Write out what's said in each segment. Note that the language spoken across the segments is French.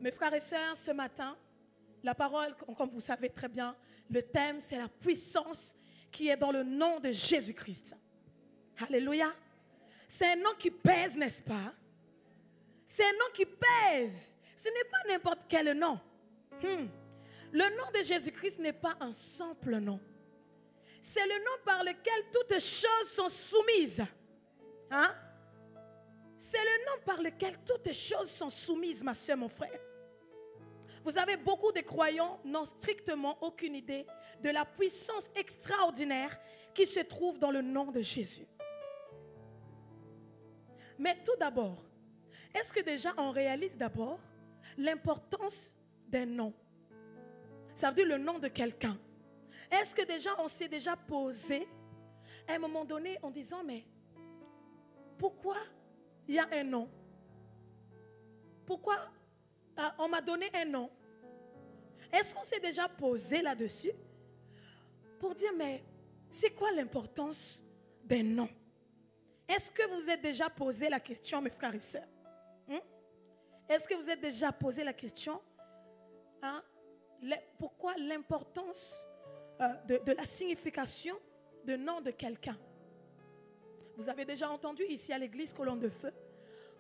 Mes frères et sœurs, ce matin, la parole, comme vous savez très bien, le thème, c'est la puissance qui est dans le nom de Jésus-Christ. Alléluia. C'est un nom qui pèse, n'est-ce pas? C'est un nom qui pèse. Ce n'est pas n'importe quel nom. Le nom de Jésus-Christ n'est pas un simple nom. C'est le nom par lequel toutes choses sont soumises. Hein? C'est le nom par lequel toutes choses sont soumises, ma soeur, mon frère. Vous avez beaucoup de croyants n'ont strictement aucune idée de la puissance extraordinaire qui se trouve dans le nom de Jésus. Mais tout d'abord, est-ce que déjà on réalise d'abord l'importance d'un nom? Ça veut dire le nom de quelqu'un. Est-ce que déjà on s'est déjà posé à un moment donné en disant mais pourquoi il y a un nom? Pourquoi on m'a donné un nom? Est-ce qu'on s'est déjà posé là-dessus pour dire mais c'est quoi l'importance d'un nom? Est-ce que vous êtes déjà posé la question, mes frères et sœurs? Est-ce que vous êtes déjà posé la question pourquoi l'importance de la signification du nom de quelqu'un? Vous avez déjà entendu ici à l'église Colonne de Feu,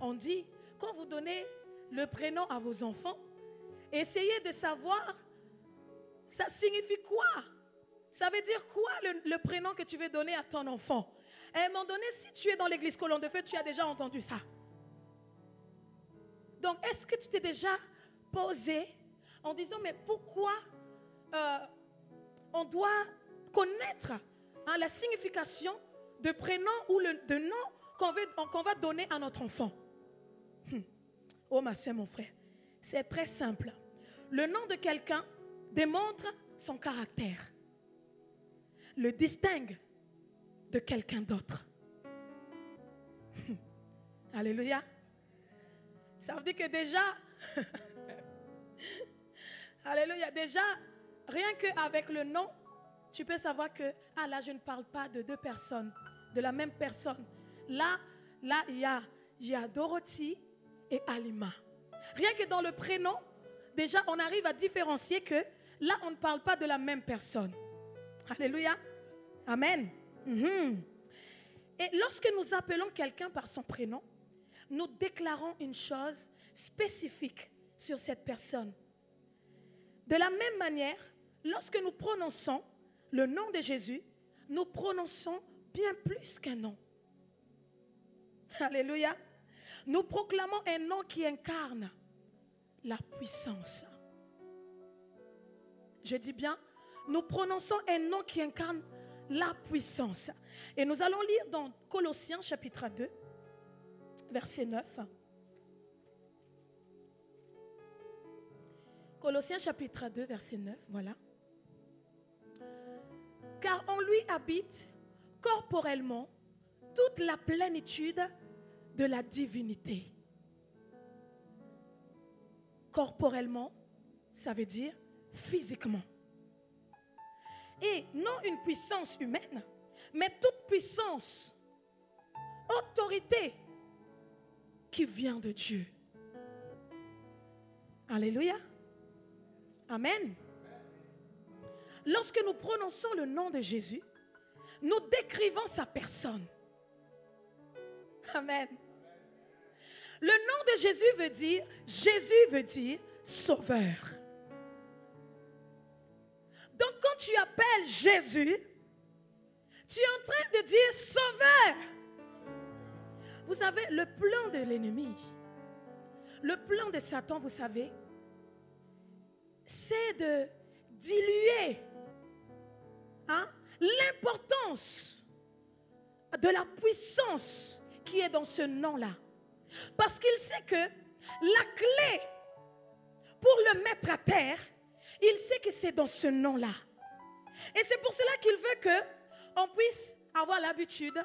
on dit, quand vous donnez le prénom à vos enfants, essayez de savoir, ça signifie quoi? Ça veut dire quoi le prénom que tu veux donner à ton enfant? À un moment donné, si tu es dans l'église Colonne de Feu, tu as déjà entendu ça. Donc, est-ce que tu t'es déjà posé en disant, mais pourquoi on doit connaître la signification de prénom ou de nom qu'on va donner à notre enfant? Oh ma soeur, mon frère, c'est très simple. Le nom de quelqu'un démontre son caractère, le distingue de quelqu'un d'autre. Alléluia. Ça veut dire que déjà, alléluia, déjà, rien qu'avec le nom, tu peux savoir que, là, je ne parle pas de deux personnes, de la même personne. Là, il y a Dorothy et Alima. Rien que dans le prénom, déjà, on arrive à différencier que là, on ne parle pas de la même personne. Alléluia. Amen. Et lorsque nous appelons quelqu'un par son prénom, nous déclarons une chose spécifique sur cette personne. De la même manière, lorsque nous prononçons le nom de Jésus, nous prononçons bien plus qu'un nom. Alléluia. Nous proclamons un nom qui incarne la puissance. Je dis bien, nous prononçons un nom qui incarne la puissance. Et nous allons lire dans Colossiens chapitre 2, verset 9. Colossiens chapitre 2, verset 9, voilà. Car en lui habite corporellement toute la plénitude de la divinité. Corporellement, ça veut dire physiquement. Et non une puissance humaine, mais toute puissance, autorité qui vient de Dieu. Alléluia. Amen. Lorsque nous prononçons le nom de Jésus, nous décrivons sa personne. Amen. Le nom de Jésus veut dire sauveur. Donc quand tu appelles Jésus, tu es en train de dire sauveur. Vous savez, le plan de l'ennemi, le plan de Satan, vous savez, c'est de diluer l'importance de la puissance qui est dans ce nom-là. Parce qu'il sait que la clé pour le mettre à terre, il sait que c'est dans ce nom-là. Et c'est pour cela qu'il veut qu'on puisse avoir l'habitude.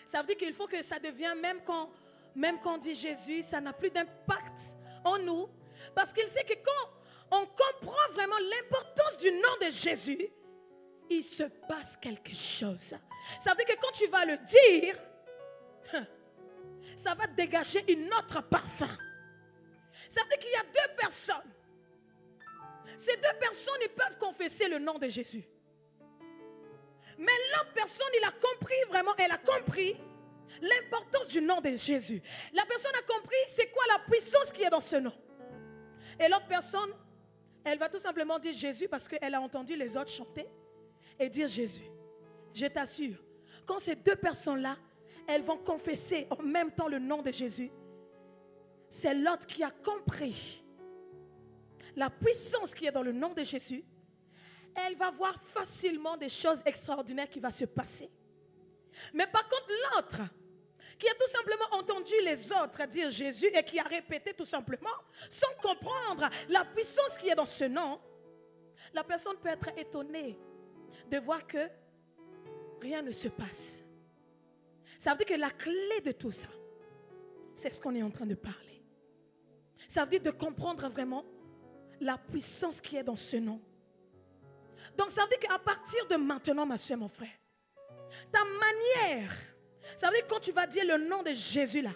Ça veut dire qu'il faut que ça devienne, même quand on dit Jésus, ça n'a plus d'impact en nous. Parce qu'il sait que quand on comprend vraiment l'importance du nom de Jésus, il se passe quelque chose. Ça veut dire que quand tu vas le dire, ça va dégager une autre parfum. Ça veut dire qu'il y a deux personnes. Ces deux personnes, ils peuvent confesser le nom de Jésus. Mais l'autre personne, il a compris vraiment, elle a compris l'importance du nom de Jésus. La personne a compris c'est quoi la puissance qui est dans ce nom. Et l'autre personne, elle va tout simplement dire Jésus parce qu'elle a entendu les autres chanter et dire Jésus. Je t'assure, quand ces deux personnes-là, elles vont confesser en même temps le nom de Jésus, c'est l'autre qui a compris la puissance qui est dans le nom de Jésus. Elle va voir facilement des choses extraordinaires qui vont se passer. Mais par contre, l'autre, qui a tout simplement entendu les autres dire Jésus et qui a répété tout simplement, sans comprendre la puissance qui est dans ce nom, la personne peut être étonnée de voir que rien ne se passe. Ça veut dire que la clé de tout ça, c'est ce qu'on est en train de parler. Ça veut dire de comprendre vraiment la puissance qui est dans ce nom. Donc ça veut dire qu'à partir de maintenant, ma soeur, mon frère, ta manière, ça veut dire que quand tu vas dire le nom de Jésus là,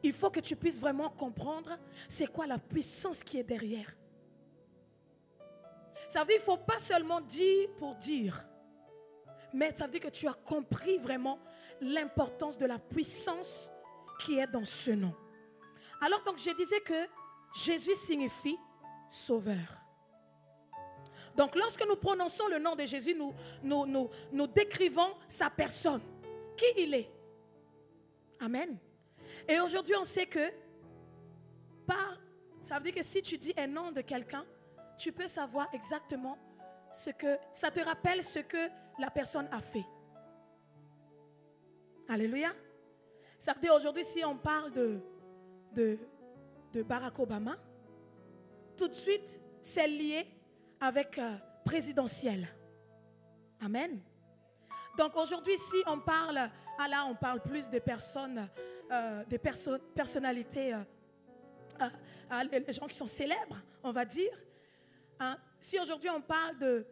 il faut que tu puisses vraiment comprendre c'est quoi la puissance qui est derrière. Ça veut dire qu'il ne faut pas seulement dire pour dire, mais ça veut dire que tu as compris vraiment l'importance de la puissance qui est dans ce nom. Alors donc je disais que Jésus signifie sauveur. Donc lorsque nous prononçons le nom de Jésus, nous décrivons sa personne, qui il est. Amen. Et aujourd'hui on sait que ça veut dire que si tu dis un nom de quelqu'un, tu peux savoir exactement ce que, ça te rappelle ce que la personne a fait. Alléluia. Ça veut dire aujourd'hui si on parle de Barack Obama, tout de suite c'est lié avec présidentiel. Amen. Donc aujourd'hui si on parle, on parle plus de personnes, personnalités, les gens qui sont célèbres, on va dire. Hein? Si aujourd'hui on parle de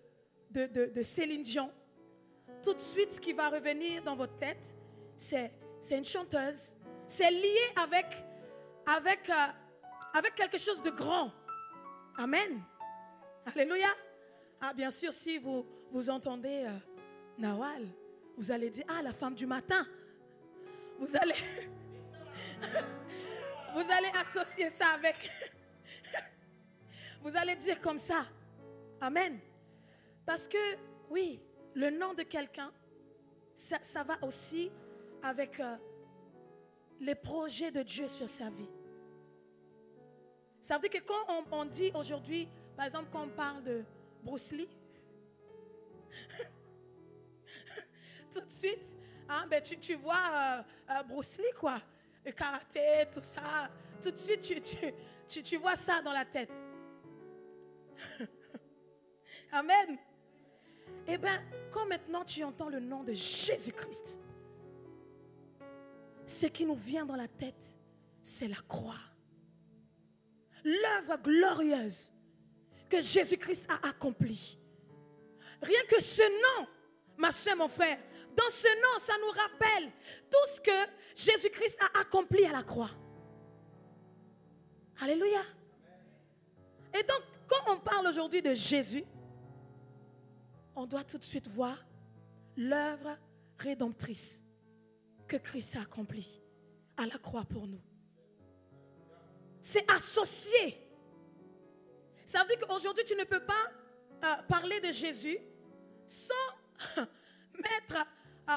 Céline Dion, tout de suite ce qui va revenir dans votre tête, c'est une chanteuse. C'est lié avec quelque chose de grand. Amen. Alléluia. Ah, bien sûr, si vous entendez Nawal, vous allez dire, ah, la femme du matin. Vous allez associer ça avec... Vous allez dire comme ça. Amen. Parce que, oui, le nom de quelqu'un, ça va aussi avec les projets de Dieu sur sa vie. Ça veut dire que quand on dit aujourd'hui, par exemple, quand on parle de Bruce Lee, tout de suite, hein, ben tu vois Bruce Lee, quoi. Le karaté, tout ça. Tout de suite, tu vois ça dans la tête. Amen. Eh bien, quand maintenant tu entends le nom de Jésus-Christ, ce qui nous vient dans la tête, c'est la croix. L'œuvre glorieuse que Jésus-Christ a accomplie. Rien que ce nom, ma soeur, mon frère, dans ce nom, ça nous rappelle tout ce que Jésus-Christ a accompli à la croix. Alléluia. Et donc, quand on parle aujourd'hui de Jésus, on doit tout de suite voir l'œuvre rédemptrice que Christ a accomplie à la croix pour nous. C'est associé. Ça veut dire qu'aujourd'hui, tu ne peux pas parler de Jésus sans mettre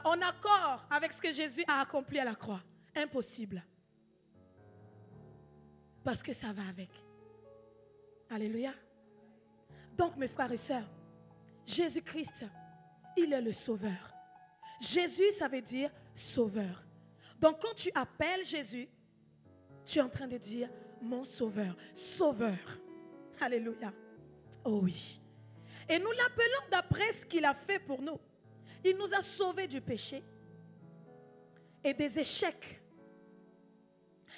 en accord avec ce que Jésus a accompli à la croix. Impossible. Parce que ça va avec. Alléluia. Donc, mes frères et sœurs, Jésus-Christ, il est le sauveur. Jésus, ça veut dire sauveur. Donc, quand tu appelles Jésus, tu es en train de dire mon sauveur, sauveur. Alléluia. Oh oui. Et nous l'appelons d'après ce qu'il a fait pour nous. Il nous a sauvés du péché et des échecs.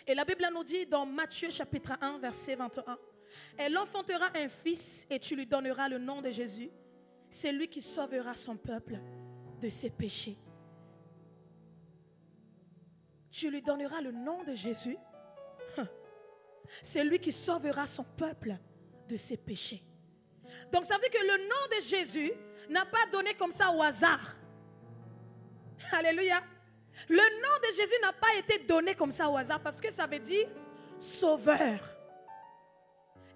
Et la Bible nous dit dans Matthieu chapitre 1, verset 21, « Elle enfantera un fils et tu lui donneras le nom de Jésus. C'est lui qui sauvera son peuple de ses péchés. » Tu lui donneras le nom de Jésus. c'est lui qui sauvera son peuple de ses péchés. Donc ça veut dire que le nom de Jésus n'a pas donné comme ça au hasard. Alléluia. Le nom de Jésus n'a pas été donné comme ça au hasard parce que ça veut dire sauveur.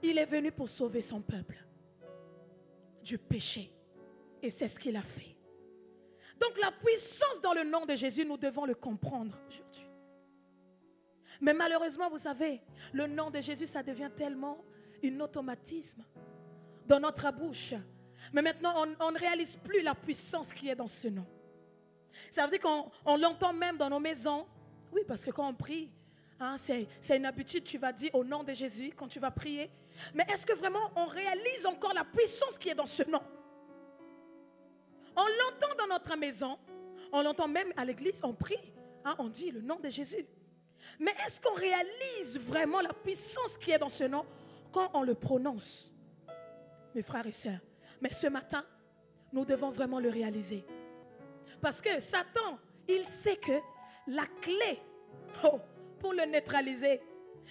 Il est venu pour sauver son peuple du péché. Et c'est ce qu'il a fait. Donc la puissance dans le nom de Jésus, nous devons le comprendre aujourd'hui. Mais malheureusement, vous savez, le nom de Jésus, ça devient tellement un automatisme dans notre bouche. Mais maintenant, on ne réalise plus la puissance qui est dans ce nom. Ça veut dire qu'on l'entend même dans nos maisons. Oui, parce que quand on prie, hein, c'est une habitude, tu vas dire au nom de Jésus quand tu vas prier. Mais est-ce que vraiment on réalise encore la puissance qui est dans ce nom? On l'entend dans notre maison, on l'entend même à l'église, on prie, hein, on dit le nom de Jésus. Mais est-ce qu'on réalise vraiment la puissance qui est dans ce nom quand on le prononce? Mes frères et sœurs, mais ce matin, nous devons vraiment le réaliser. Parce que Satan, il sait que la clé pour le neutraliser,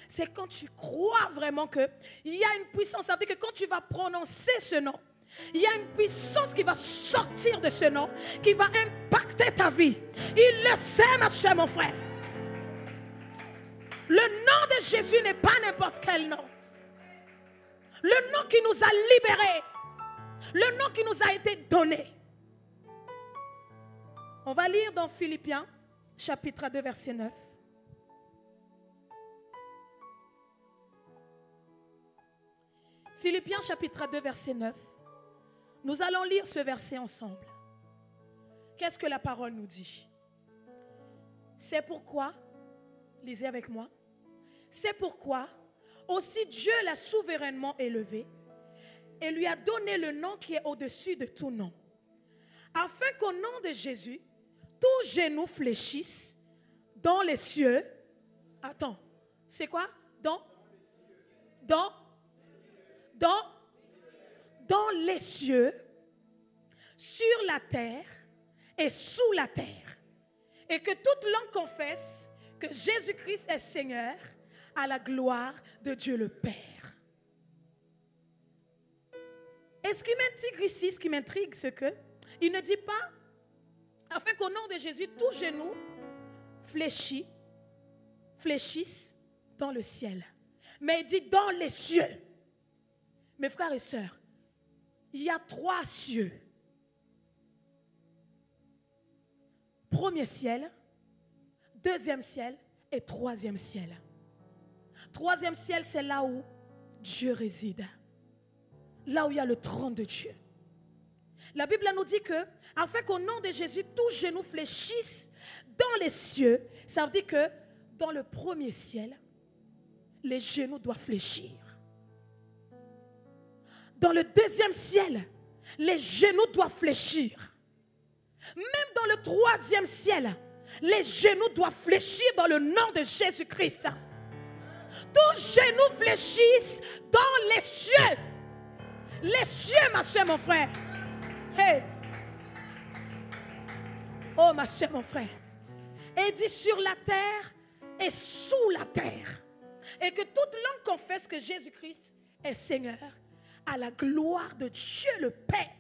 c'est quand tu crois vraiment qu'il y a une puissance. Ça veut dire que quand tu vas prononcer ce nom, il y a une puissance qui va sortir de ce nom, qui va impacter ta vie. Il le sait, ma soeur, mon frère. Le nom de Jésus n'est pas n'importe quel nom. Le nom qui nous a libérés. Le nom qui nous a été donné. On va lire dans Philippiens, chapitre 2, verset 9. Philippiens, chapitre 2, verset 9. Nous allons lire ce verset ensemble. Qu'est-ce que la parole nous dit? C'est pourquoi, lisez avec moi, c'est pourquoi aussi Dieu l'a souverainement élevé et lui a donné le nom qui est au-dessus de tout nom, afin qu'au nom de Jésus, tout genou fléchisse dans les cieux. Attends, c'est quoi? Dans les cieux, sur la terre et sous la terre. Et que toute langue confesse que Jésus-Christ est Seigneur, à la gloire de Dieu le Père. Et ce qui m'intrigue, c'est que il ne dit pas, afin qu'au nom de Jésus, tout genou fléchisse dans le ciel. Mais il dit dans les cieux. Mes frères et sœurs, il y a 3 cieux. Premier ciel, deuxième ciel et troisième ciel. Troisième ciel, c'est là où Dieu réside. Là où il y a le trône de Dieu. La Bible nous dit que, afin qu'au nom de Jésus, tout genou fléchisse dans les cieux, ça veut dire que dans le premier ciel, les genoux doivent fléchir. Dans le deuxième ciel, les genoux doivent fléchir. Même dans le troisième ciel, les genoux doivent fléchir dans le nom de Jésus-Christ. Tous genoux fléchissent dans les cieux. Les cieux, ma soeur, mon frère. Hey. Oh, ma soeur, mon frère. Et il dit sur la terre et sous la terre. Et que toute langue confesse que Jésus-Christ est Seigneur, à la gloire de Dieu le Père.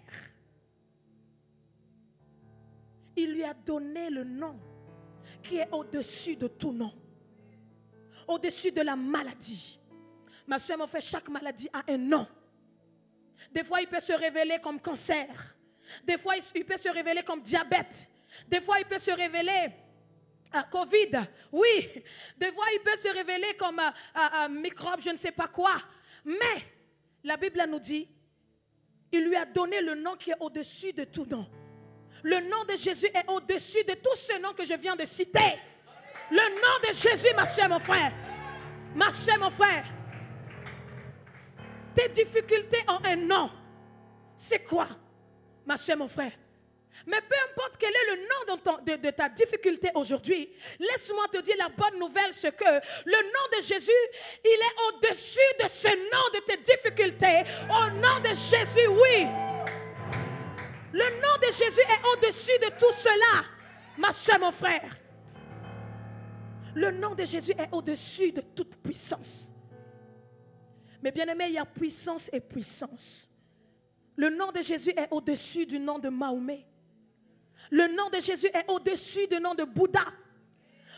Il lui a donné le nom qui est au-dessus de tout nom. Au-dessus de la maladie. Ma soeur, mon frère, chaque maladie a un nom. Des fois, il peut se révéler comme cancer. Des fois, il peut se révéler comme diabète. Des fois, il peut se révéler Covid. Oui. Des fois, il peut se révéler comme microbe, je ne sais pas quoi. Mais la Bible nous dit, il lui a donné le nom qui est au-dessus de tout nom. Le nom de Jésus est au-dessus de tout ce nom que je viens de citer. Le nom de Jésus, ma soeur, mon frère. Ma soeur, mon frère. Tes difficultés ont un nom. C'est quoi, ma soeur, mon frère? Mais peu importe quel est le nom de ta difficulté aujourd'hui, laisse-moi te dire la bonne nouvelle, c'est que le nom de Jésus, il est au-dessus de ce nom de tes difficultés. Au nom de Jésus, oui. Le nom de Jésus est au-dessus de tout cela, ma soeur, mon frère. Le nom de Jésus est au-dessus de toute puissance. Mais bien aimé, il y a puissance et puissance. Le nom de Jésus est au-dessus du nom de Mahomet. Le nom de Jésus est au-dessus du nom de Bouddha.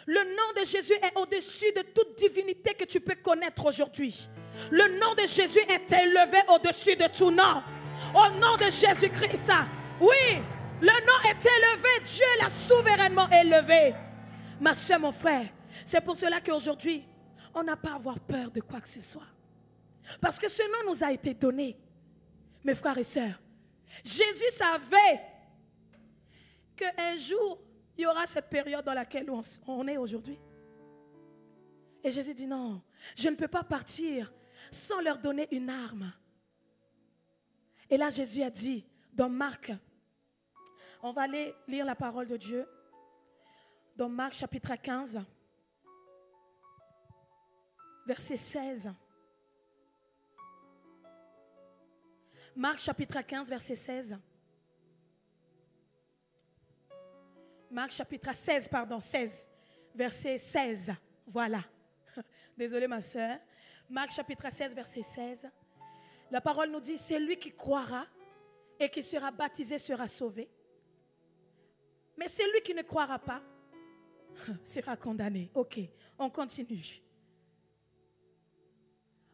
Le nom de Jésus est au-dessus de toute divinité que tu peux connaître aujourd'hui. Le nom de Jésus est élevé au-dessus de tout nom. Au nom de Jésus-Christ. Oui, le nom est élevé. Dieu l'a souverainement élevé. Ma soeur, mon frère, c'est pour cela qu'aujourd'hui, on n'a pas à avoir peur de quoi que ce soit. Parce que ce nom nous a été donné. Mes frères et sœurs, Jésus savait qu'un jour, il y aura cette période dans laquelle on est aujourd'hui. Et Jésus dit non, je ne peux pas partir sans leur donner une arme. Et là, Jésus a dit dans Marc, on va aller lire la parole de Dieu, dans Marc chapitre 15, verset 16. Marc chapitre 15, verset 16. Marc chapitre 16, pardon, 16, verset 16. Voilà. Désolée ma soeur. Marc chapitre 16, verset 16. La parole nous dit, c'est lui qui croira et qui sera baptisé sera sauvé. Mais celui qui ne croira pas sera condamné. Ok, on continue.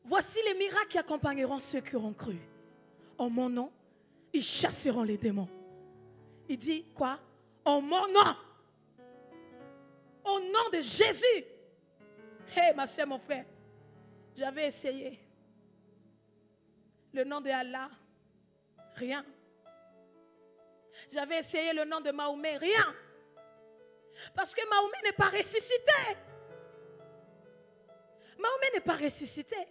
Voici les miracles qui accompagneront ceux qui auront cru. En mon nom, ils chasseront les démons. Il dit quoi? En mon nom. Au nom de Jésus. Hé, ma soeur, mon frère, j'avais essayé. Le nom de Allah, rien. J'avais essayé le nom de Mahomet, rien. Parce que Mahomet n'est pas ressuscité. Mahomet n'est pas ressuscité.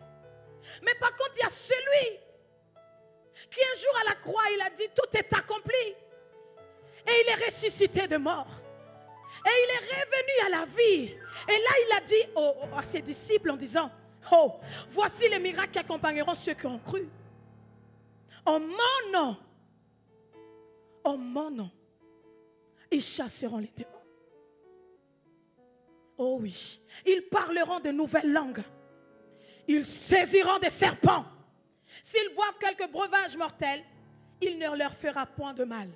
Mais par contre, il y a celui qui un jour à la croix, il a dit, tout est accompli. Et il est ressuscité de mort. Et il est revenu à la vie. Et là, il a dit à ses disciples en disant, oh, voici les miracles qui accompagneront ceux qui ont cru. En mon nom, ils chasseront les démons. Oh oui, ils parleront de nouvelles langues. Ils saisiront des serpents. S'ils boivent quelques breuvages mortels, il ne leur fera point de mal.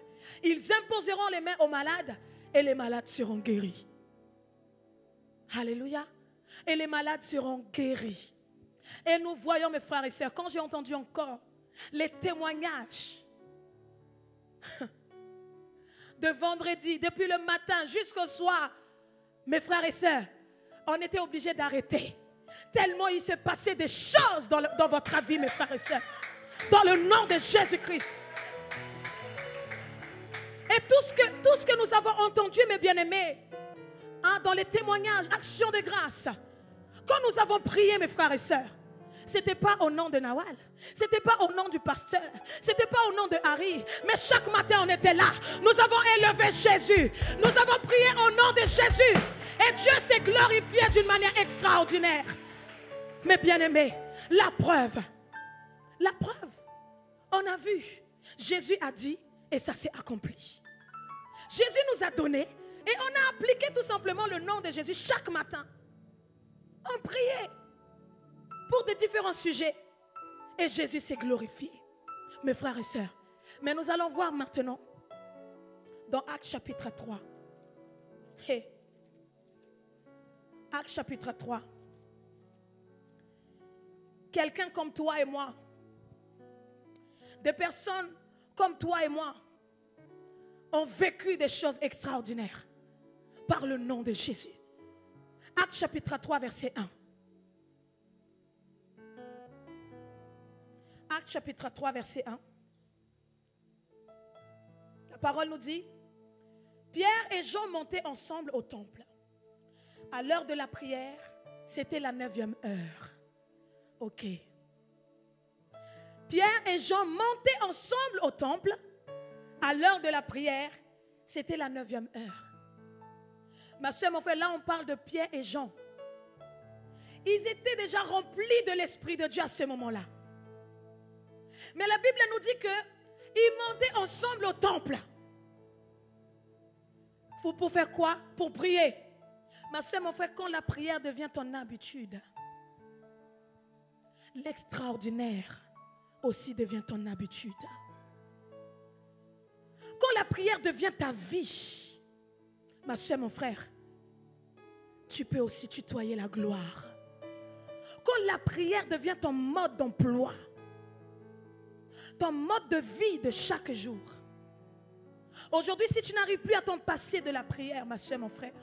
Ils imposeront les mains aux malades et les malades seront guéris. Alléluia. Et les malades seront guéris. Et nous voyons, mes frères et sœurs, quand j'ai entendu encore les témoignages de vendredi, depuis le matin jusqu'au soir, mes frères et sœurs, on était obligés d'arrêter. Tellement il s'est passé des choses dans votre vie, mes frères et sœurs. Dans le nom de Jésus-Christ. Et tout ce que nous avons entendu, mes bien-aimés, hein, dans les témoignages, actions de grâce, quand nous avons prié, mes frères et sœurs, ce n'était pas au nom de Nawal, ce n'était pas au nom du pasteur, ce n'était pas au nom de Harry, mais chaque matin on était là. Nous avons élevé Jésus, nous avons prié au nom de Jésus, et Dieu s'est glorifié d'une manière extraordinaire. Mais bien-aimés, la preuve, on a vu, Jésus a dit, et ça s'est accompli. Jésus nous a donné, et on a appliqué tout simplement le nom de Jésus chaque matin. On priait pour des différents sujets. Et Jésus s'est glorifié. Mes frères et sœurs. Mais nous allons voir maintenant dans Actes chapitre 3. Hey. Actes chapitre 3. Quelqu'un comme toi et moi. Des personnes comme toi et moi ont vécu des choses extraordinaires par le nom de Jésus. Actes chapitre 3 verset 1. Actes chapitre 3 verset 1. La parole nous dit, Pierre et Jean montaient ensemble au temple. À l'heure de la prière, c'était la 9e heure. Ok. Pierre et Jean montaient ensemble au temple. À l'heure de la prière, c'était la 9e heure. Ma soeur, mon frère, là on parle de Pierre et Jean. Ils étaient déjà remplis de l'Esprit de Dieu à ce moment-là. Mais la Bible nous dit qu'ils montaient ensemble au temple. Pour faire quoi? Pour prier. Ma soeur, mon frère, quand la prière devient ton habitude, l'extraordinaire aussi devient ton habitude. Quand la prière devient ta vie, ma soeur, mon frère, tu peux aussi tutoyer la gloire. Quand la prière devient ton mode d'emploi, ton mode de vie de chaque jour. Aujourd'hui, si tu n'arrives plus à t'en passer de la prière, ma soeur, mon frère,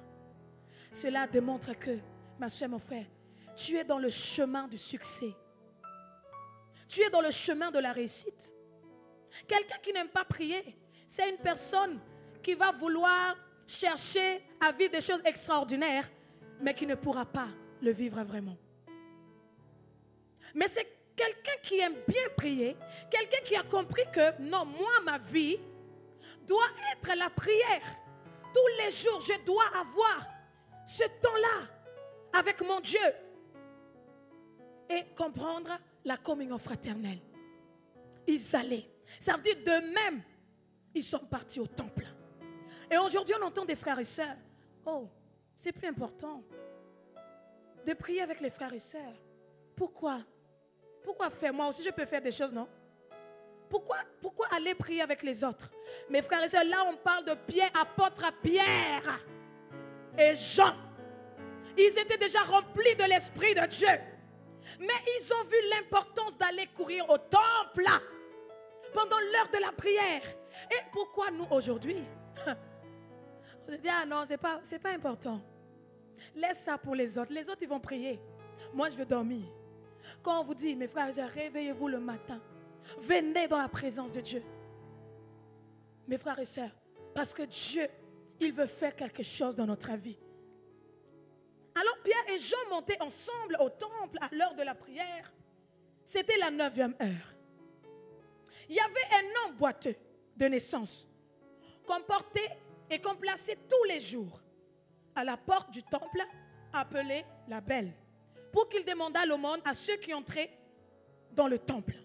cela démontre que, ma soeur, mon frère, tu es dans le chemin du succès. Tu es dans le chemin de la réussite. Quelqu'un qui n'aime pas prier, c'est une personne qui va vouloir chercher à vivre des choses extraordinaires, mais qui ne pourra pas le vivre vraiment. Mais c'est quelqu'un qui aime bien prier, quelqu'un qui a compris que non, moi, ma vie doit être la prière. Tous les jours, je dois avoir ce temps-là avec mon Dieu et comprendre la communion fraternelle. Ils allaient. Ça veut dire d'eux-mêmes, ils sont partis au temple. Et aujourd'hui, on entend des frères et sœurs. Oh, c'est plus important de prier avec les frères et sœurs. Pourquoi? Pourquoi faire? Moi aussi, je peux faire des choses, non? Pourquoi aller prier avec les autres? Mes frères et sœurs, là, on parle de Pierre, apôtre Pierre et Jean. Ils étaient déjà remplis de l'Esprit de Dieu. Mais ils ont vu l'importance d'aller courir au temple pendant l'heure de la prière. Et pourquoi nous, aujourd'hui, on se dit, ah non, c'est pas important. Laisse ça pour les autres. Les autres, ils vont prier. Moi, je veux dormir. Quand on vous dit, mes frères et sœurs, réveillez-vous le matin. Venez dans la présence de Dieu. Mes frères et sœurs, parce que Dieu, il veut faire quelque chose dans notre vie. Alors Pierre et Jean montaient ensemble au temple à l'heure de la prière. C'était la 9e heure. Il y avait un homme boiteux de naissance qu'on portait et qu'on plaçait tous les jours à la porte du temple appelé la Belle, pour qu'il demandât l'aumône à ceux qui entraient dans le temple.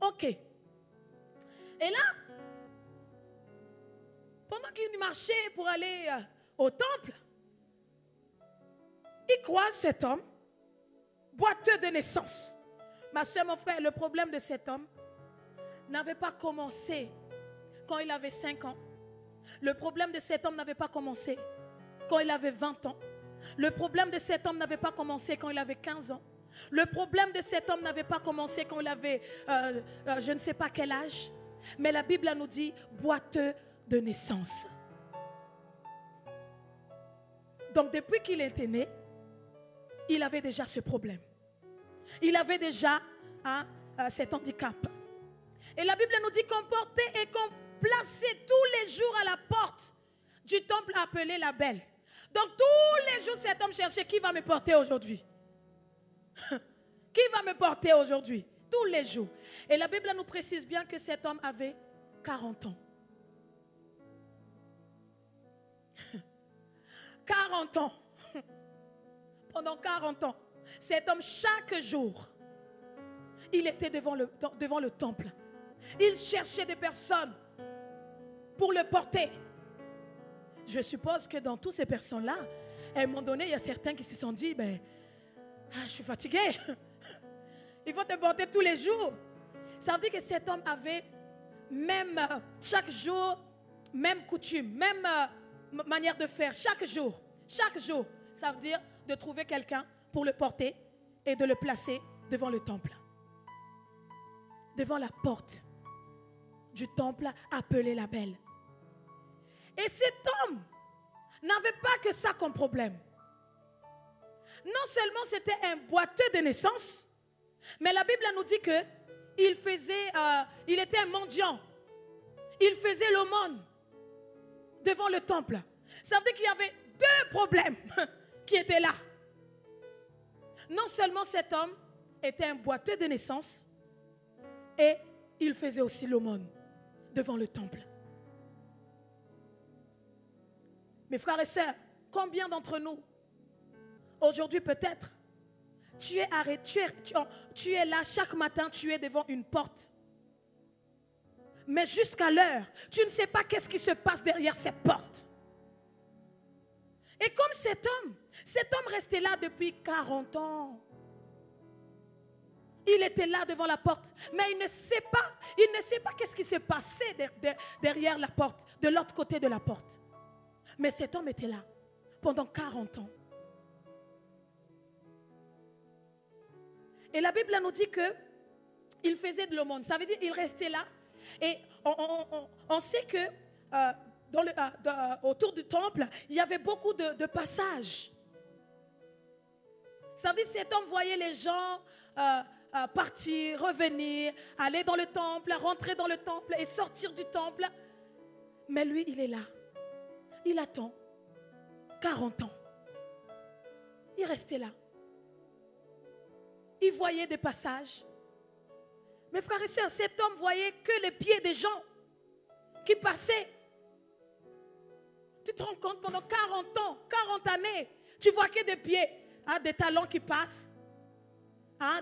Ok. Et là, pendant qu'il marchait pour aller au temple, il croise cet homme, boiteux de naissance. Ma soeur, mon frère, le problème de cet homme n'avait pas commencé quand il avait 5 ans. Le problème de cet homme n'avait pas commencé quand il avait 20 ans. Le problème de cet homme n'avait pas commencé quand il avait 15 ans. Le problème de cet homme n'avait pas commencé quand il avait je ne sais pas quel âge. Mais la Bible nous dit boiteux de naissance. Donc depuis qu'il était né, il avait déjà ce problème. Il avait déjà cet handicap. Et la Bible nous dit qu'on portait et qu'on plaçait tous les jours à la porte du temple appelé la Belle. Donc tous les jours, cet homme cherchait qui va me porter aujourd'hui. Qui va me porter aujourd'hui? Tous les jours. Et la Bible nous précise bien que cet homme avait 40 ans. 40 ans. Pendant 40 ans, cet homme, chaque jour, il était devant le temple. Il cherchait des personnes pour le porter. Je suppose que dans toutes ces personnes-là, à un moment donné, il y a certains qui se sont dit, je suis fatigué. Il faut te porter tous les jours. Ça veut dire que cet homme avait même chaque jour, même coutume, même manière de faire. Chaque jour, ça veut dire de trouver quelqu'un pour le porter et de le placer devant le temple. Devant la porte du temple appelé la Belle. Et cet homme n'avait pas que ça comme problème. Non seulement c'était un boiteux de naissance, mais la Bible nous dit que il était un mendiant. Il faisait l'aumône devant le temple. Ça veut dire qu'il y avait 2 problèmes qui étaient là. Non seulement cet homme était un boiteux de naissance, et il faisait aussi l'aumône devant le temple. Mes frères et sœurs, combien d'entre nous, aujourd'hui peut-être, tu es là chaque matin, tu es devant une porte. Mais jusqu'à l'heure, tu ne sais pas qu'est-ce qui se passe derrière cette porte. Et comme cet homme restait là depuis 40 ans. Il Il était là devant la porte, mais il ne sait pas qu'est-ce qui s'est passé derrière la porte, de l'autre côté de la porte. Mais cet homme était là pendant 40 ans. Et la Bible nous dit qu'il faisait de l'aumône. Ça veut dire qu'il restait là. Et on sait que autour du temple, il y avait beaucoup de passages. Ça veut dire que cet homme voyait les gens partir, revenir, aller dans le temple, rentrer dans le temple et sortir du temple. Mais lui, il est là. Il attend 40 ans. Il restait là. Il voyait des passages. Mes frères et sœurs, cet homme voyait que les pieds des gens qui passaient. Tu te rends compte, pendant 40 ans, 40 années, tu vois que des pieds, des talons qui passent,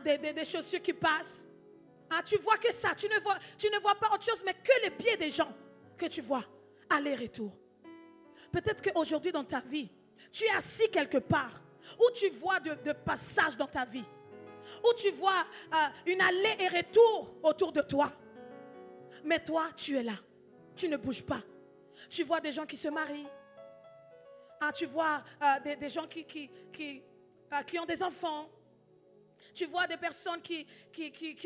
des chaussures qui passent. Tu vois que ça, tu ne vois pas autre chose, mais que les pieds des gens que tu vois, aller-retour. Peut-être qu'aujourd'hui dans ta vie, tu es assis quelque part, où tu vois de passages dans ta vie, où tu vois une allée et retour autour de toi. Mais toi, tu es là. Tu ne bouges pas. Tu vois des gens qui se marient. Tu vois des gens qui ont des enfants. Tu vois des personnes qui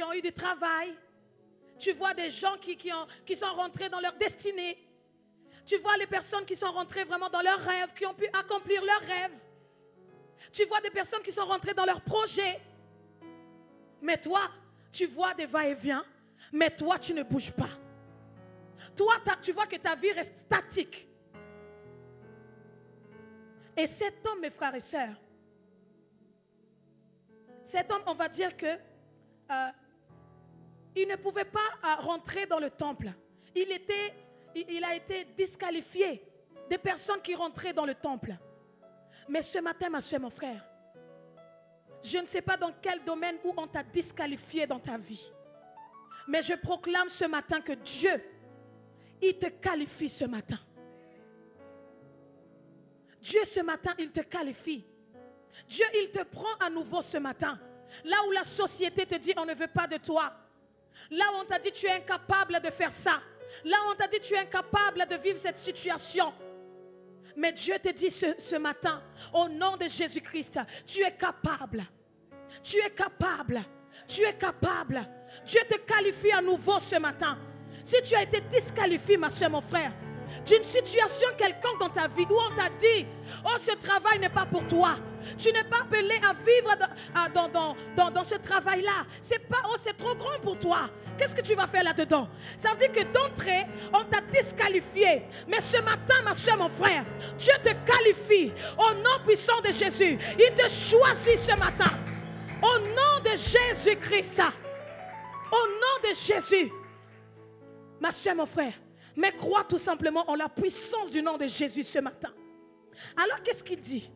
ont eu du travail. Tu vois des gens qui sont rentrés dans leur destinée. Tu vois les personnes qui sont rentrées vraiment dans leurs rêves, qui ont pu accomplir leurs rêves. Tu vois des personnes qui sont rentrées dans leurs projets. Mais toi, tu vois des va-et-vient, mais toi, tu ne bouges pas. Toi, tu vois que ta vie reste statique. Et cet homme, mes frères et sœurs, cet homme, on va dire que il ne pouvait pas rentrer dans le temple. Il a été disqualifié des personnes qui rentraient dans le temple. Mais ce matin, ma soeur, mon frère, je ne sais pas dans quel domaine où on t'a disqualifié dans ta vie. Mais je proclame ce matin que Dieu, il te qualifie ce matin. Dieu ce matin, il te qualifie. Dieu, il te prend à nouveau ce matin. Là où la société te dit on ne veut pas de toi. Là où on t'a dit tu es incapable de faire ça. Là où on t'a dit tu es incapable de vivre cette situation. Mais Dieu te dit ce matin, au nom de Jésus-Christ, tu es capable. Tu es capable. Tu es capable. Dieu te qualifie à nouveau ce matin. Si tu as été disqualifié, ma soeur, mon frère, d'une situation quelconque dans ta vie où on t'a dit, oh, ce travail n'est pas pour toi. Tu n'es pas appelé à vivre dans ce travail-là. C'est pas, oh, c'est trop grand pour toi. Qu'est-ce que tu vas faire là-dedans? Ça veut dire que d'entrée, on t'a disqualifié. Mais ce matin, ma soeur, mon frère, Dieu te qualifie au nom puissant de Jésus. Il te choisit ce matin. Au nom de Jésus-Christ. Au nom de Jésus. Ma soeur, mon frère, mais crois tout simplement en la puissance du nom de Jésus ce matin. Alors qu'est-ce qu'il dit?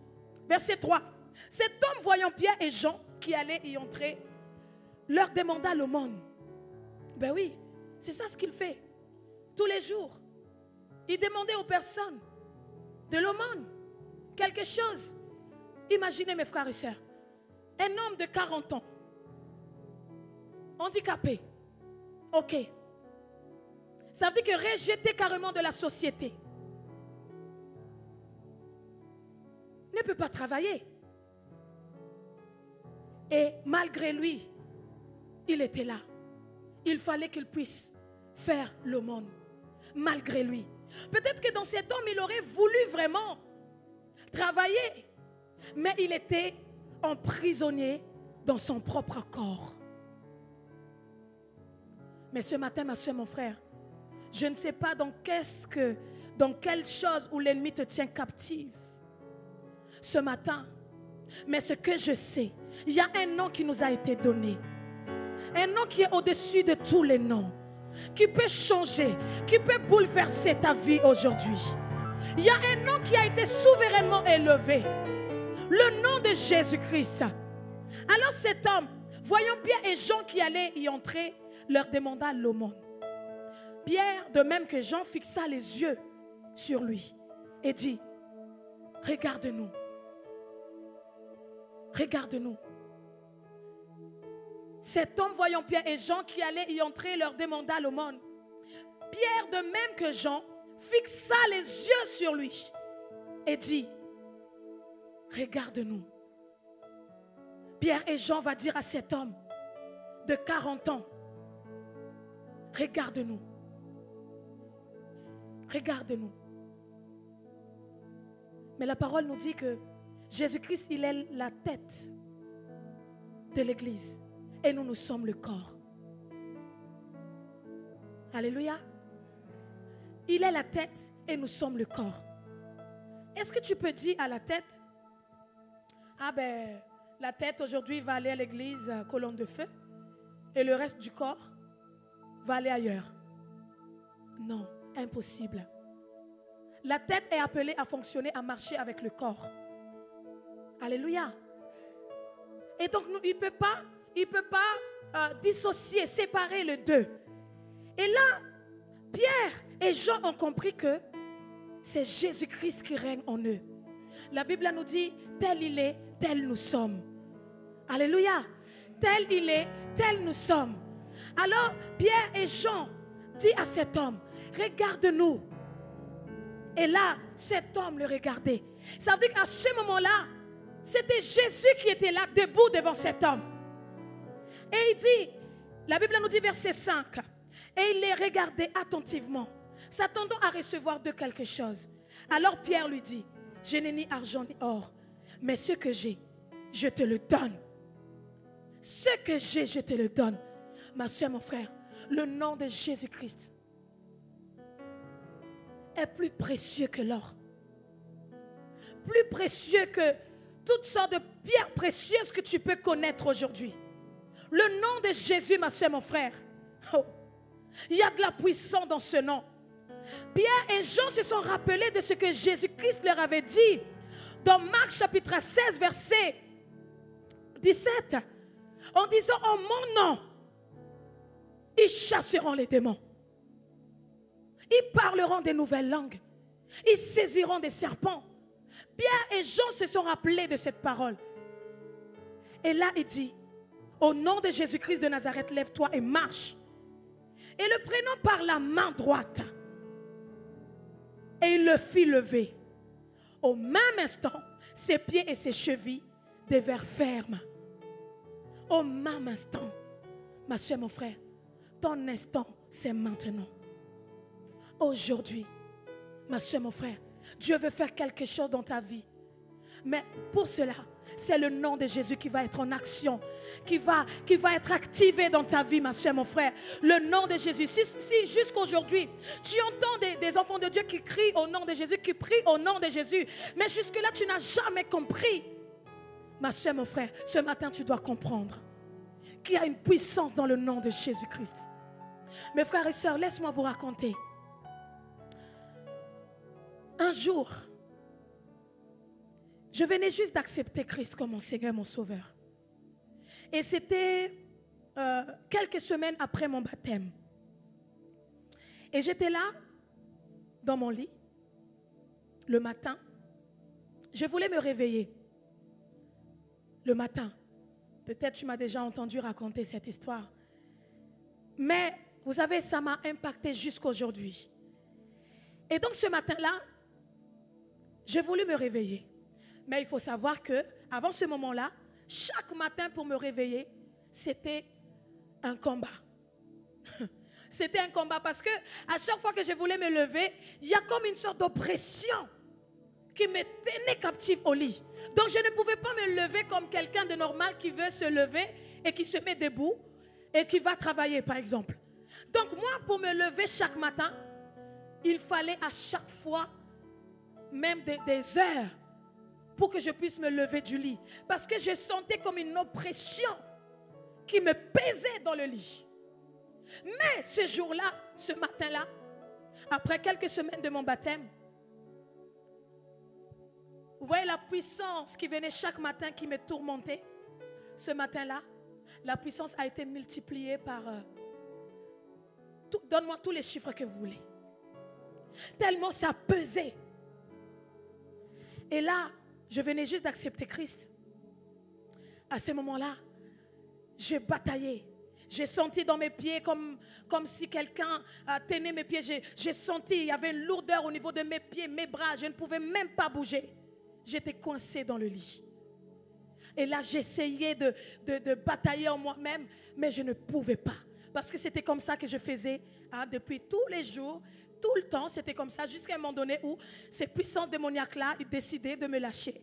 Verset 3. Cet homme voyant Pierre et Jean qui allaient y entrer, leur demanda l'aumône. Ben oui, c'est ça ce qu'il fait. Tous les jours, il demandait aux personnes de l'aumône, quelque chose. Imaginez mes frères et sœurs, un homme de 40 ans, handicapé, ok. Ça veut dire que rejeté carrément de la société. Ne peut pas travailler. Et malgré lui, il était là. Il fallait qu'il puisse faire l'aumône. Malgré lui. Peut-être que dans cet homme, il aurait voulu vraiment travailler. Mais il était emprisonné dans son propre corps. Mais ce matin, ma soeur, mon frère, je ne sais pas dans quelle chose où l'ennemi te tient captive ce matin. Mais ce que je sais, il y a un nom qui nous a été donné. Un nom qui est au-dessus de tous les noms. Qui peut changer, qui peut bouleverser ta vie aujourd'hui. Il y a un nom qui a été souverainement élevé. Le nom de Jésus-Christ. Alors cet homme, voyant Pierre et Jean qui allaient y entrer, leur demanda l'aumône. Pierre, de même que Jean, fixa les yeux sur lui et dit, regarde-nous. Regarde-nous. Cet homme, voyant Pierre et Jean qui allaient y entrer, leur demanda l'aumône. Pierre, de même que Jean, fixa les yeux sur lui et dit, regarde-nous. Pierre et Jean va dire à cet homme de 40 ans, regarde-nous. Regarde-nous. Mais la parole nous dit que Jésus-Christ, il est la tête de l'Église. Et nous, nous sommes le corps. Alléluia. Il est la tête et nous sommes le corps. Est-ce que tu peux dire à la tête, ah ben, la tête aujourd'hui va aller à l'église colonne de feu et le reste du corps va aller ailleurs? Non, impossible. La tête est appelée à fonctionner, à marcher avec le corps. Alléluia. Et donc, il ne peut pas dissocier, séparer les deux. Et là, Pierre et Jean ont compris que c'est Jésus-Christ qui règne en eux. La Bible nous dit, tel il est, tel nous sommes. Alléluia. Tel il est, tel nous sommes. Alors, Pierre et Jean disent à cet homme, regarde-nous. Et là, cet homme le regardait. Ça veut dire qu'à ce moment-là, c'était Jésus qui était là, debout devant cet homme. Et il dit, la Bible nous dit verset 5, et il les regardait attentivement, s'attendant à recevoir de quelque chose. Alors Pierre lui dit, je n'ai ni argent ni or, mais ce que j'ai, je te le donne. Ce que j'ai, je te le donne. Ma soeur, mon frère, le nom de Jésus-Christ est plus précieux que l'or. Plus précieux que toutes sortes de pierres précieuses que tu peux connaître aujourd'hui. Le nom de Jésus, ma soeur, mon frère. Oh, il y a de la puissance dans ce nom. Pierre et Jean se sont rappelés de ce que Jésus-Christ leur avait dit dans Marc chapitre 16, verset 17. En disant, en mon nom, ils chasseront les démons. Ils parleront des nouvelles langues. Ils saisiront des serpents. Pierre et Jean se sont rappelés de cette parole. Et là, il dit, au nom de Jésus-Christ de Nazareth, lève-toi et marche. Et le prenant par la main droite, et il le fit lever. Au même instant, ses pieds et ses chevilles devinrent fermes. Au même instant, ma soeur, mon frère, ton instant, c'est maintenant. Aujourd'hui, ma soeur, mon frère, Dieu veut faire quelque chose dans ta vie. Mais pour cela, c'est le nom de Jésus qui va être en action, qui va être activé dans ta vie, ma soeur, mon frère. Le nom de Jésus. Si jusqu'aujourd'hui, tu entends des enfants de Dieu qui crient au nom de Jésus, qui prient au nom de Jésus, mais jusque-là, tu n'as jamais compris. Ma soeur, mon frère, ce matin, tu dois comprendre qu'il y a une puissance dans le nom de Jésus-Christ. Mes frères et sœurs, laisse-moi vous raconter. Un jour, je venais juste d'accepter Christ comme mon Seigneur, mon Sauveur. Et c'était quelques semaines après mon baptême. Et j'étais là, dans mon lit, le matin. Je voulais me réveiller. Le matin. Peut-être tu m'as déjà entendu raconter cette histoire. Mais, vous savez, ça m'a impacté jusqu'aujourd'hui. Et donc, ce matin-là, j'ai voulu me réveiller. Mais il faut savoir que avant ce moment-là, chaque matin pour me réveiller, c'était un combat. C'était un combat parce que à chaque fois que je voulais me lever, il y a comme une sorte d'oppression qui me tenait captive au lit. Donc je ne pouvais pas me lever comme quelqu'un de normal qui veut se lever et qui se met debout et qui va travailler par exemple. Donc moi pour me lever chaque matin, il fallait à chaque fois même des heures pour que je puisse me lever du lit. Parce que je sentais comme une oppression qui me pesait dans le lit. Mais ce jour-là, ce matin-là, après quelques semaines de mon baptême, vous voyez la puissance qui venait chaque matin qui me tourmentait. Ce matin-là, la puissance a été multipliée par... donne-moi tous les chiffres que vous voulez. Tellement ça pesait. Et là, je venais juste d'accepter Christ. À ce moment-là, j'ai bataillé. J'ai senti dans mes pieds comme si quelqu'un tenait mes pieds. J'ai senti, il y avait une lourdeur au niveau de mes pieds, mes bras. Je ne pouvais même pas bouger. J'étais coincée dans le lit. Et là, j'essayais de batailler en moi-même, mais je ne pouvais pas. Parce que c'était comme ça que je faisais depuis tous les jours, tout le temps. C'était comme ça jusqu'à un moment donné où ces puissances démoniaques-là décidaient de me lâcher.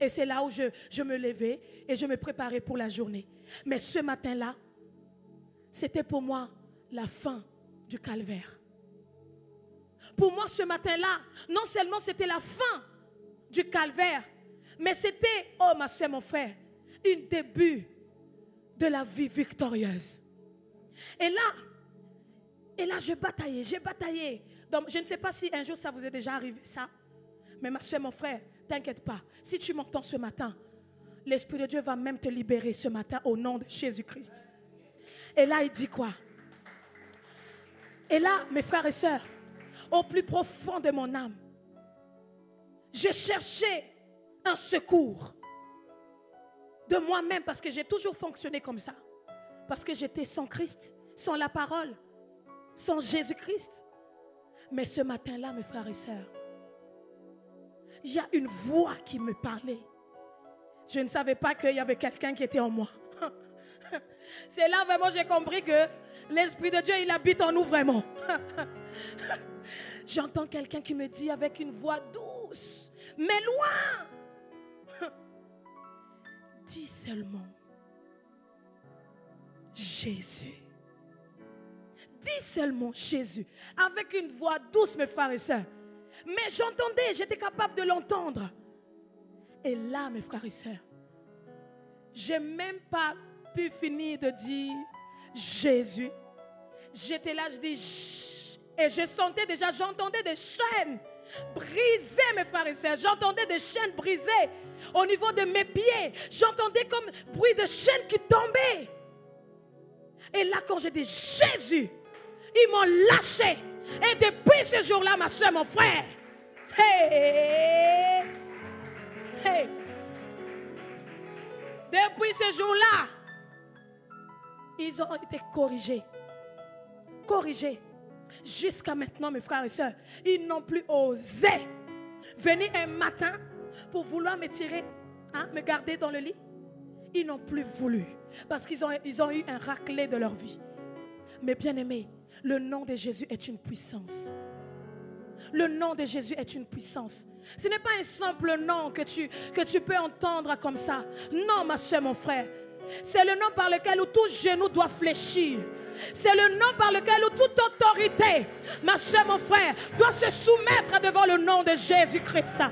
Et c'est là où je me levais et je me préparais pour la journée. Mais ce matin-là, c'était pour moi la fin du calvaire. Pour moi, ce matin-là, non seulement c'était la fin du calvaire, mais c'était, oh ma soeur, mon frère, un début de la vie victorieuse. Et là, j'ai bataillé. Donc, je ne sais pas si un jour ça vous est déjà arrivé, ça. Mais ma soeur, mon frère, t'inquiète pas. Si tu m'entends ce matin, l'Esprit de Dieu va même te libérer ce matin au nom de Jésus-Christ. Et là, il dit quoi? Et là, mes frères et sœurs, au plus profond de mon âme, je cherchais un secours de moi-même parce que j'ai toujours fonctionné comme ça. Parce que j'étais sans Christ, sans la parole, sans Jésus-Christ. Mais ce matin-là, mes frères et sœurs, il y a une voix qui me parlait. Je ne savais pas qu'il y avait quelqu'un qui était en moi. C'est là vraiment j'ai compris que l'Esprit de Dieu, il habite en nous vraiment. J'entends quelqu'un qui me dit avec une voix douce, mais loin. Dis seulement Jésus. Dis seulement Jésus. Avec une voix douce, mes frères et sœurs. Mais j'entendais, j'étais capable de l'entendre. Et là, mes frères et sœurs, j'ai même pas pu finir de dire Jésus. J'étais là, je dis Chut. Et je sentais déjà, j'entendais des chaînes brisées, mes frères et sœurs. J'entendais des chaînes brisées au niveau de mes pieds. J'entendais comme bruit de chaînes qui tombaient. Et là, quand j'ai dit Jésus, ils m'ont lâché. Et depuis ce jour-là, ma soeur, mon frère, depuis ce jour-là, ils ont été corrigés. Jusqu'à maintenant, mes frères et sœurs, ils n'ont plus osé venir un matin pour vouloir me tirer, me garder dans le lit. Ils n'ont plus voulu parce qu'ils ont eu un raclé de leur vie. Mais bien aimé, le nom de Jésus est une puissance. Le nom de Jésus est une puissance. Ce n'est pas un simple nom que tu peux entendre comme ça. Non, ma soeur, mon frère. C'est le nom par lequel tout genou doit fléchir. C'est le nom par lequel toute autorité, ma soeur, mon frère, doit se soumettre devant le nom de Jésus-Christ.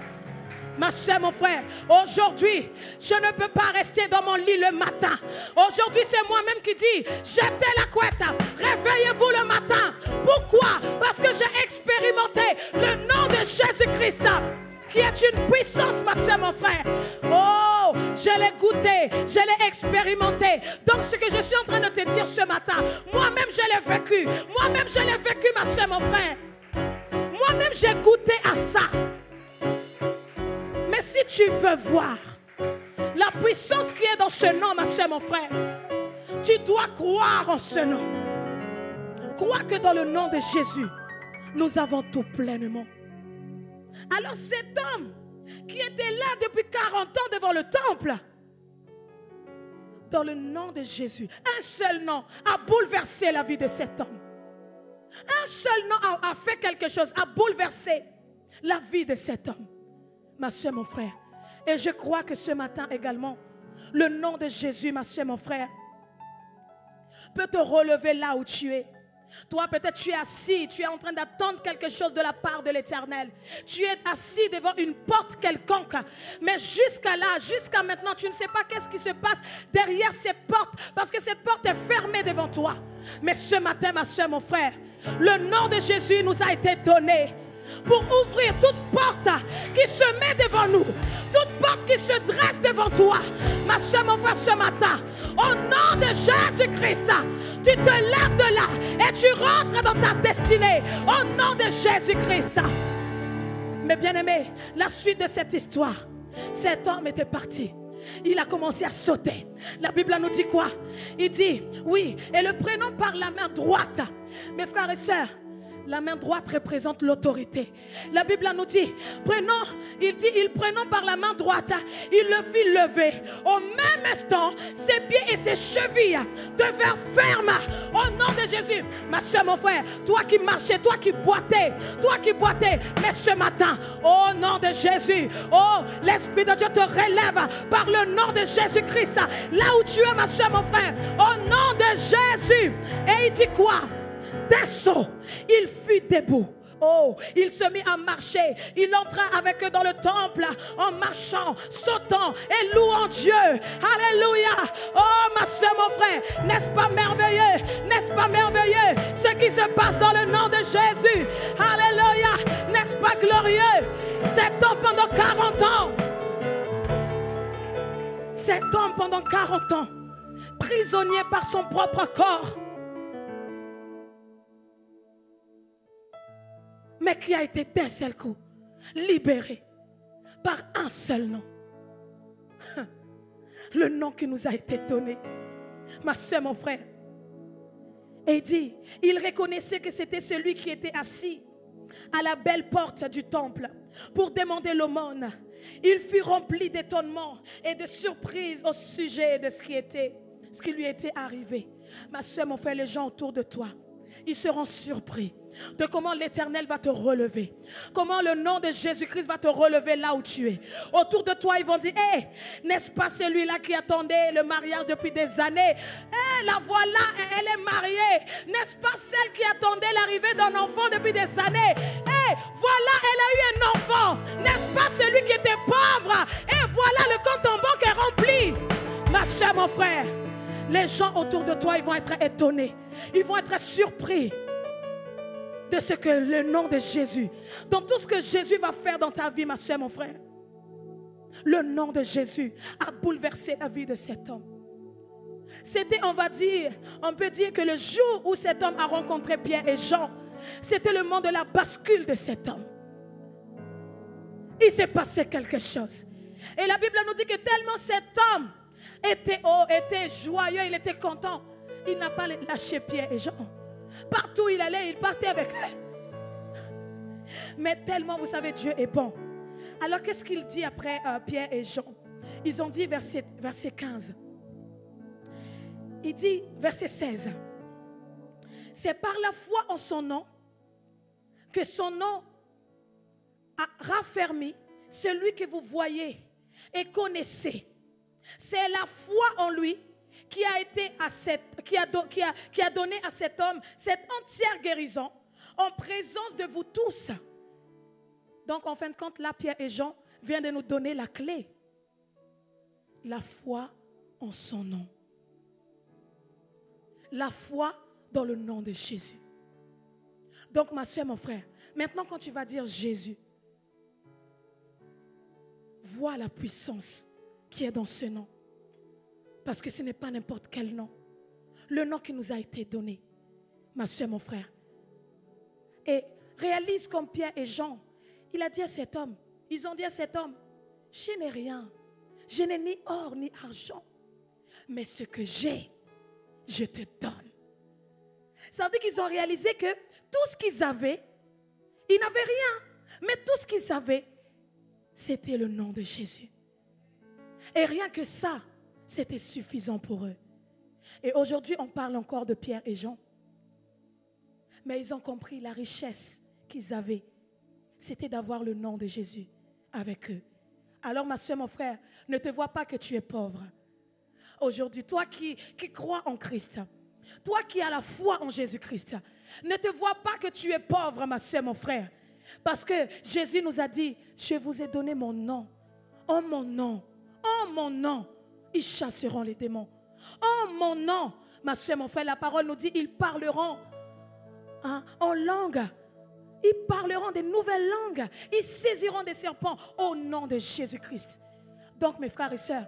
Ma soeur, mon frère, aujourd'hui, je ne peux pas rester dans mon lit le matin. Aujourd'hui, c'est moi-même qui dis, jetez la couette, réveillez-vous le matin. Pourquoi? Parce que j'ai expérimenté le nom de Jésus-Christ, qui est une puissance, ma soeur, mon frère. Oh, je l'ai goûté, je l'ai expérimenté. Donc, ce que je suis en train de te dire ce matin, moi-même, je l'ai vécu. Moi-même, je l'ai vécu, ma soeur, mon frère. Moi-même, j'ai goûté à ça. Mais si tu veux voir la puissance qui est dans ce nom, ma soeur, mon frère, tu dois croire en ce nom. Crois que dans le nom de Jésus, nous avons tout pleinement. Alors cet homme qui était là depuis 40 ans devant le temple, dans le nom de Jésus, un seul nom a bouleversé la vie de cet homme. Un seul nom a fait quelque chose, a bouleversé la vie de cet homme. Ma soeur, mon frère. Et je crois que ce matin également, le nom de Jésus, ma soeur, mon frère, peut te relever là où tu es. Toi, peut-être tu es assis, tu es en train d'attendre quelque chose de la part de l'Éternel. Tu es assis devant une porte quelconque. Mais jusqu'à là, jusqu'à maintenant, tu ne sais pas qu'est-ce qui se passe derrière cette porte. Parce que cette porte est fermée devant toi. Mais ce matin, ma soeur, mon frère, le nom de Jésus nous a été donné pour ouvrir toute porte qui se met devant nous, toute porte qui se dresse devant toi. Ma soeur, mon frère, ce matin, au nom de Jésus-Christ, tu te lèves de là et tu rentres dans ta destinée. Au nom de Jésus-Christ. Mais bien aimé, la suite de cette histoire, cet homme était parti. il a commencé à sauter. La Bible nous dit quoi? Il dit, oui, et le prenant par la main droite. Mes frères et sœurs, la main droite représente l'autorité. La Bible nous dit, il prenant par la main droite, il le fit lever. Au même instant, ses pieds et ses chevilles devinrent fermes. Au nom de Jésus, ma soeur, mon frère, toi qui marchais, toi qui boitais, mais ce matin, au nom de Jésus, oh, l'Esprit de Dieu te relève par le nom de Jésus-Christ. Là où tu es, ma soeur, mon frère, au nom de Jésus. Et il dit quoi? D'un saut, il fut debout. Oh, il se mit à marcher. Il entra avec eux dans le temple en marchant, sautant et louant Dieu. Alléluia. Oh, ma soeur, mon frère, n'est-ce pas merveilleux? N'est-ce pas merveilleux ce qui se passe dans le nom de Jésus? Alléluia. N'est-ce pas glorieux? Cet homme pendant 40 ans. Cet homme pendant 40 ans, prisonnier par son propre corps, mais qui a été d'un seul coup libéré par un seul nom. Le nom qui nous a été donné. Ma soeur, mon frère. Et il dit, il reconnaissait que c'était celui qui était assis à la belle porte du temple pour demander l'aumône. Il fut rempli d'étonnement et de surprise au sujet de ce qui lui était arrivé. Ma soeur, mon frère, les gens autour de toi, ils seront surpris de comment l'Éternel va te relever. Comment le nom de Jésus-Christ va te relever là où tu es. Autour de toi, ils vont dire, hey, n'est-ce pas celui-là qui attendait le mariage depuis des années? Hey, la voilà, elle est mariée. N'est-ce pas celle qui attendait l'arrivée d'un enfant depuis des années? Hey, voilà, elle a eu un enfant. N'est-ce pas celui qui était pauvre? Et voilà, le compte en banque est rempli. Ma soeur, mon frère, les gens autour de toi, ils vont être étonnés. Ils vont être surpris de ce que le nom de Jésus, dans tout ce que Jésus va faire dans ta vie, ma soeur, mon frère. Le nom de Jésus a bouleversé la vie de cet homme. C'était, on peut dire que le jour où cet homme a rencontré Pierre et Jean, c'était le moment de la bascule de cet homme. Il s'est passé quelque chose. Et la Bible nous dit que tellement cet homme était joyeux, il était content, il n'a pas lâché Pierre et Jean. Partout où il allait, il partait avec eux. Mais tellement, vous savez, Dieu est bon. Alors, qu'est-ce qu'il dit après Pierre et Jean? Ils ont dit verset 15. Il dit, verset 16. C'est par la foi en son nom que son nom a raffermi celui que vous voyez et connaissez. C'est la foi en lui qui a donné à cet homme cette entière guérison en présence de vous tous. Donc en fin de compte, là, Pierre et Jean viennent de nous donner la clé. La foi en son nom. La foi dans le nom de Jésus. Donc ma soeur, mon frère, maintenant quand tu vas dire Jésus, vois la puissance qui est dans ce nom. Parce que ce n'est pas n'importe quel nom. Le nom qui nous a été donné. Ma soeur, mon frère. Et réalise comme Pierre et Jean, il a dit à cet homme, ils ont dit à cet homme, je n'ai rien. Je n'ai ni or ni argent. Mais ce que j'ai, je te donne. Ça veut dire qu'ils ont réalisé que tout ce qu'ils avaient, ils n'avaient rien. Mais tout ce qu'ils avaient, c'était le nom de Jésus. Et rien que ça, c'était suffisant pour eux. Et aujourd'hui, on parle encore de Pierre et Jean. Mais ils ont compris la richesse qu'ils avaient. C'était d'avoir le nom de Jésus avec eux. Alors ma soeur, mon frère, ne te vois pas que tu es pauvre. Aujourd'hui, toi qui crois en Christ, toi qui as la foi en Jésus-Christ, ne te vois pas que tu es pauvre, ma soeur, mon frère. Parce que Jésus nous a dit, je vous ai donné mon nom. En mon nom, en mon nom, ils chasseront les démons. En mon nom, ma soeur, mon frère, la parole nous dit, ils parleront en langue. Ils parleront des nouvelles langues. Ils saisiront des serpents au nom de Jésus-Christ. Donc, mes frères et sœurs,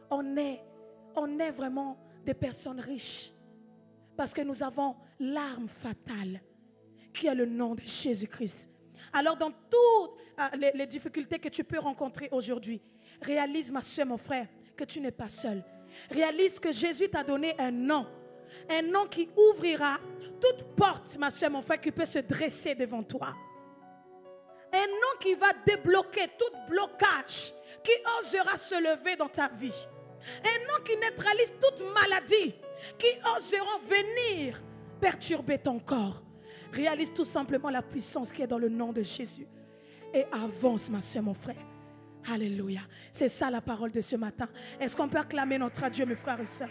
on est vraiment des personnes riches. Parce que nous avons l'arme fatale qui est le nom de Jésus-Christ. Alors, dans toutes les difficultés que tu peux rencontrer aujourd'hui, réalise, ma soeur, mon frère, que tu n'es pas seul. Réalise que Jésus t'a donné un nom qui ouvrira toute porte, ma soeur, mon frère, qui peut se dresser devant toi. Un nom qui va débloquer tout blocage qui osera se lever dans ta vie. Un nom qui neutralise toute maladie qui oseront venir perturber ton corps. Réalise tout simplement la puissance qui est dans le nom de Jésus. Et avance, ma soeur, mon frère. Alléluia. C'est ça la parole de ce matin. Est-ce qu'on peut acclamer notre Dieu, mes frères et sœurs?